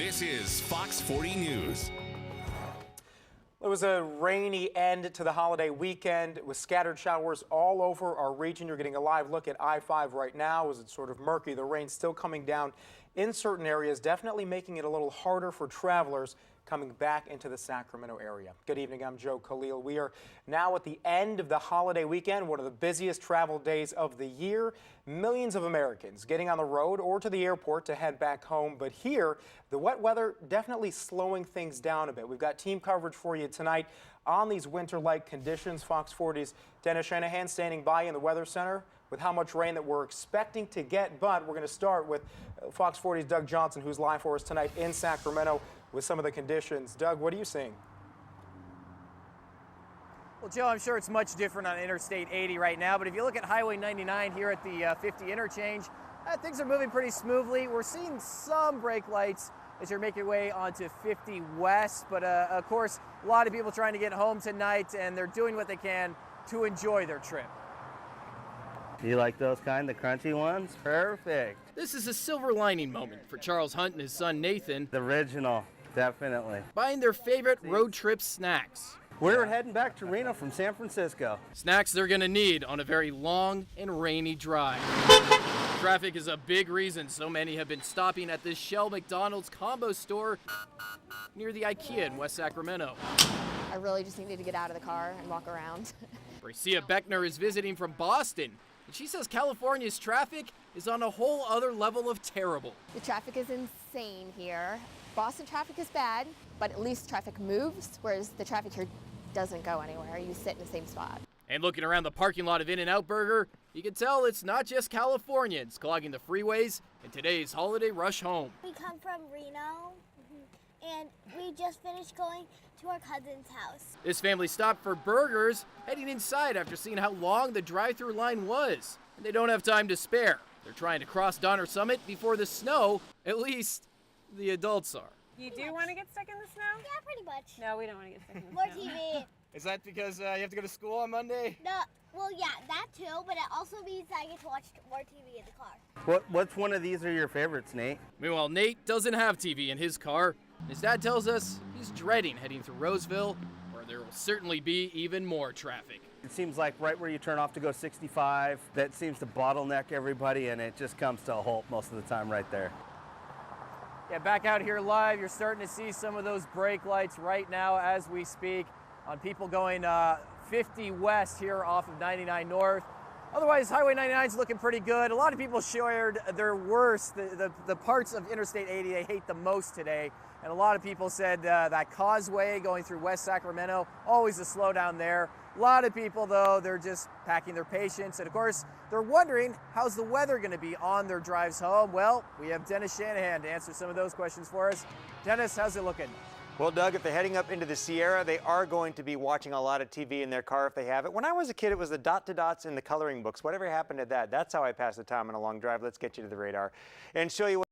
This is Fox 40 News. It was a rainy end to the holiday weekend with scattered showers all over our region. You're getting a live look at I-5 right now as it's sort of murky. The rain still coming down in certain areas, definitely making it a little harder for travelers coming back into the Sacramento area. Good evening, I'm Joe Khalil. We are now at the end of the holiday weekend, one of the busiest travel days of the year. Millions of Americans getting on the road or to the airport to head back home. But here, the wet weather definitely slowing things down a bit. We've got team coverage for you tonight on these winter-like conditions. Fox 40's Dennis Shanahan standing by in the Weather Center with how much rain that we're expecting to get. But we're going to start with Fox 40's Doug Johnson, who's live for us tonight in Sacramento with some of the conditions. Doug, what are you seeing? Well, Joe, I'm sure it's much different on Interstate 80 right now, but if you look at Highway 99 here at the 50 interchange, things are moving pretty smoothly. We're seeing some brake lights as you're making your way onto 50 West, but of course, a lot of people trying to get home tonight, and they're doing what they can to enjoy their trip. You like those kind, the crunchy ones? Perfect. This is a silver lining moment for Charles Hunt and his son Nathan, The original, definitely. buying their favorite road trip snacks. We're heading back to Reno from San Francisco. Snacks they're gonna need on a very long and rainy drive. Traffic is a big reason so many have been stopping at this Shell McDonald's combo store near the IKEA in West Sacramento. I really just needed to get out of the car and walk around. Bracia Beckner is visiting from Boston, and she says California's traffic is on a whole other level of terrible. The traffic is insane here. Boston traffic is bad, but at least traffic moves, whereas the traffic here doesn't go anywhere. You sit in the same spot. And looking around the parking lot of In-N-Out Burger, you can tell it's not just Californians clogging the freeways in today's holiday rush home. We come from Reno, and we just finished going to our cousin's house. This family stopped for burgers, heading inside after seeing how long the drive-through line was. And they don't have time to spare. They're trying to cross Donner Summit before the snow, at least the adults are. You do want to get stuck in the snow? Yeah, pretty much. No, we don't want to get stuck in the More snow. TV. Is that because you have to go to school on Monday? No, well, yeah, that too, but it also means I get to watch more TV in the car. What's one of these are your favorites, Nate? Meanwhile, Nate doesn't have TV in his car. His dad tells us he's dreading heading through Roseville, where there will certainly be even more traffic. It seems like right where you turn off to go 65, that seems to bottleneck everybody, and it just comes to a halt most of the time right there. Yeah, back out here live, you're starting to see some of those brake lights right now as we speak on people going 50 West here off of 99 North. Otherwise, Highway 99 is looking pretty good. A lot of people shared their worst, the parts of Interstate 80 they hate the most today. And a lot of people said that causeway going through West Sacramento, always a slowdown there. A lot of people, though, they're just packing their patience. And, of course, they're wondering, how's the weather going to be on their drives home? Well, we have Dennis Shanahan to answer some of those questions for us. Dennis, how's it looking? Well, Doug, if they're heading up into the Sierra, they are going to be watching a lot of TV in their car if they have it. When I was a kid, it was the dot-to-dots in the coloring books. Whatever happened to that? That's how I passed the time on a long drive. Let's get you to the radar and show you what